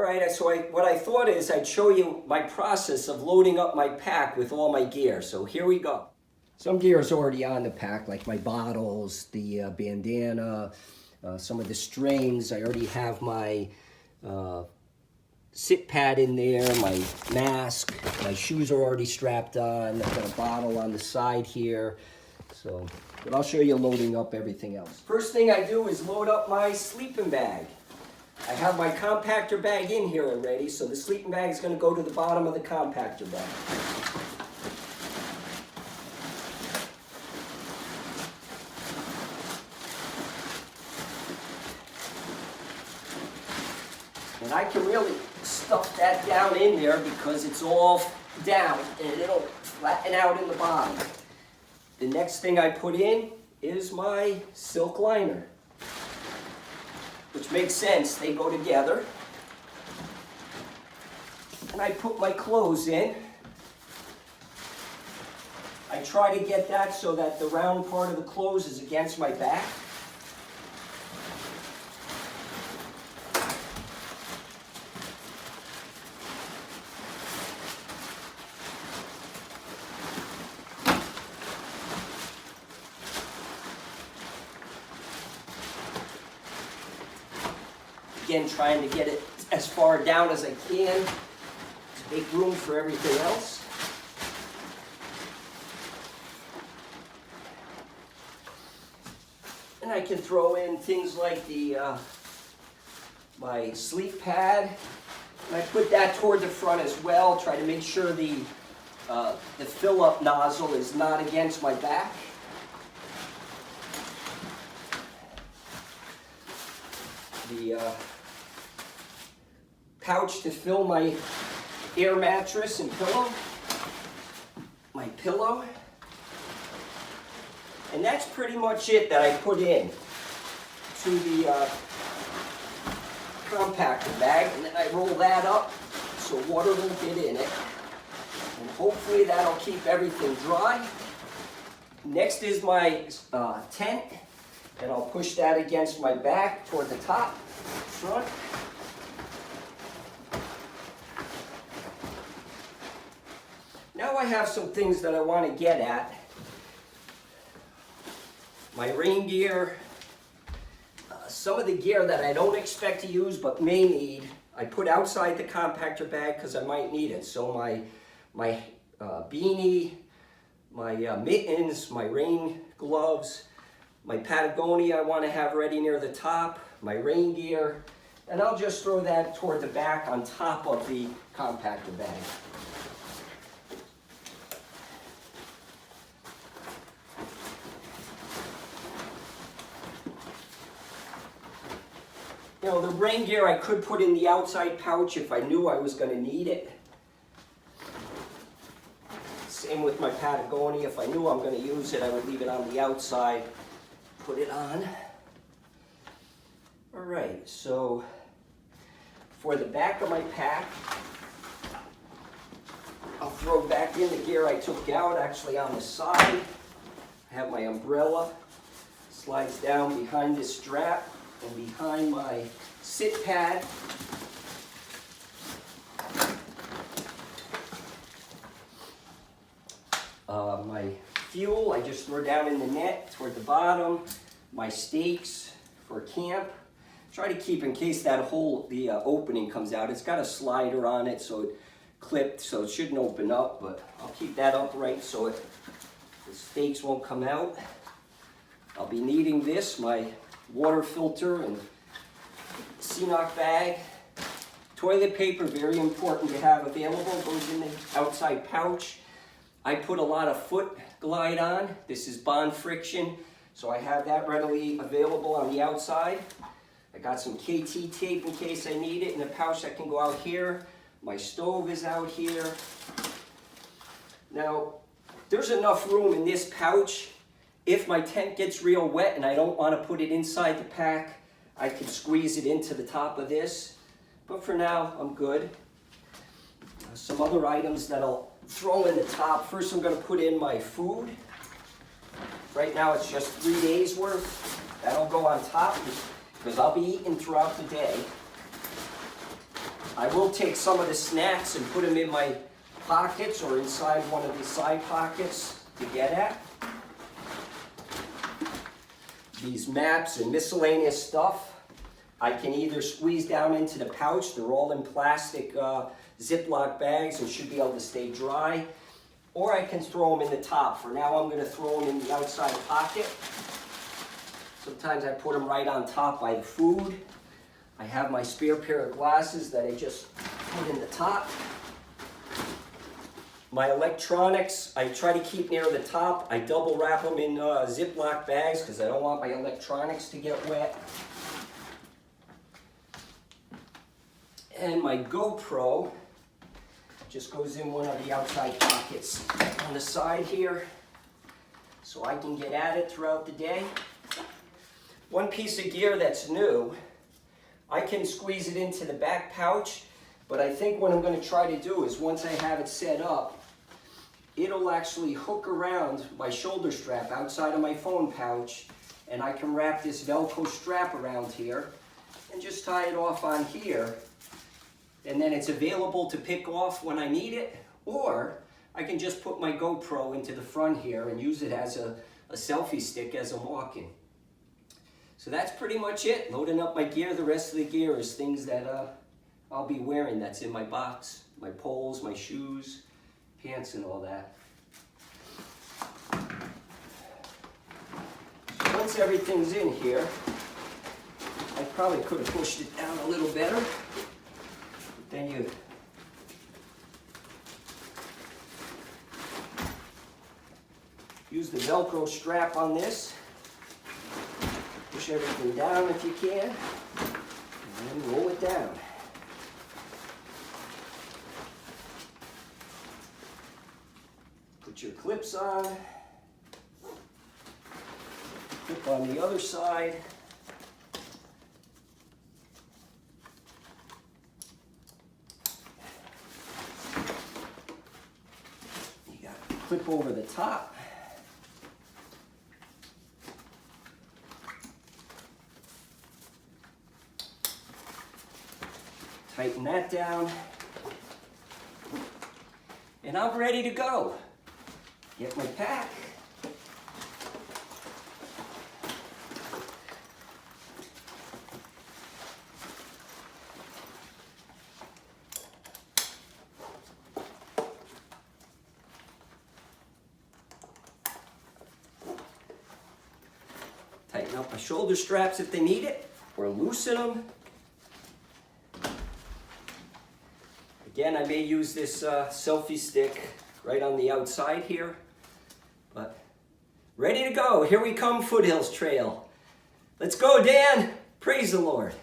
right, so what I thought is I'd show you my process of loading up my pack with all my gear. So here we go. Some gear is already on the pack, like my bottles, the bandana, some of the strings. I already have my sit pad in there, my mask, my shoes are already strapped on. I've got a bottle on the side here. So, but I'll show you loading up everything else. First thing I do is load up my sleeping bag. I have my compactor bag in here already, so the sleeping bag is going to go to the bottom of the compactor bag. And I can really stuff that down in there because it's all down and it'll flatten out in the bottom. The next thing I put in is my silk liner, which makes sense, they go together. And I put my clothes in. I try to get that so that the round part of the clothes is against my back. Again, trying to get it as far down as I can to make room for everything else. And I can throw in things like my sleep pad. And I put that toward the front as well. Try to make sure the fill-up nozzle is not against my back. The pouch to fill my air mattress and pillow, my pillow, and that's pretty much it that I put in to the compactor bag, and then I roll that up so water won't get in it, and hopefully that'll keep everything dry. Next is my tent, and I'll push that against my back toward the top, front. Now I have some things that I want to get at. My rain gear, some of the gear that I don't expect to use but may need, I put outside the compactor bag because I might need it. So my beanie, my mittens, my rain gloves, my Patagonia I want to have ready near the top, my rain gear, and I'll just throw that toward the back on top of the compactor bag. You know, the rain gear I could put in the outside pouch if I knew I was going to need it. Same with my Patagonia. If I knew I'm going to use it, I would leave it on the outside, put it on. All right, so for the back of my pack, I'll throw back in the gear I took out, actually on the side. I have my umbrella, slides down behind this strap and behind my sit pad. My fuel, I just throw down in the net toward the bottom. My stakes for camp. Try to keep, in case that hole, the opening comes out, it's got a slider on it, so it clipped, so it shouldn't open up, but I'll keep that upright so the stakes won't come out. I'll be needing this, my water filter and CNOC bag. Toilet paper, very important to have available, goes in the outside pouch. I put a lot of foot glide on. This is bond friction, so I have that readily available on the outside. I got some KT tape in case I need it in a pouch that can go out here. My stove is out here. Now, there's enough room in this pouch. If my tent gets real wet and I don't want to put it inside the pack, I can squeeze it into the top of this. But for now, I'm good. Some other items that I'll throw in the top. First, I'm going to put in my food. Right now, it's just 3 days worth. That'll go on top because I'll be eating throughout the day. I will take some of the snacks and put them in my pockets or inside one of the side pockets to get at. These maps and miscellaneous stuff, I can either squeeze down into the pouch. They're all in plastic Ziploc bags and should be able to stay dry. Or I can throw them in the top. For now, I'm going to throw them in the outside pocket. Sometimes I put them right on top by the food. I have my spare pair of glasses that I just put in the top. My electronics, I try to keep near the top. I double wrap them in Ziploc bags because I don't want my electronics to get wet. And my GoPro just goes in one of the outside pockets on the side here so I can get at it throughout the day. One piece of gear that's new, I can squeeze it into the back pouch, but I think what I'm going to try to do is once I have it set up, it'll actually hook around my shoulder strap outside of my phone pouch, and I can wrap this Velcro strap around here and just tie it off on here. And then it's available to pick off when I need it, or I can just put my GoPro into the front here and use it as a selfie stick as I'm walking. So that's pretty much it. Loading up my gear. The rest of the gear is things that I'll be wearing that's in my box. My poles, my shoes, pants and all that. So once everything's in here, I probably could have pushed it down a little better. Then you use the Velcro strap on this. Push everything down if you can, and then roll it down. Put your clips on. Clip on the other side. Clip over the top. Tighten that down. And I'm ready to go. Get my pack. Tighten up my shoulder straps if they need it, or loosen them. Again, I may use this selfie stick right on the outside here, but ready to go. Here we come, Foothills Trail. Let's go, Dan. Praise the Lord.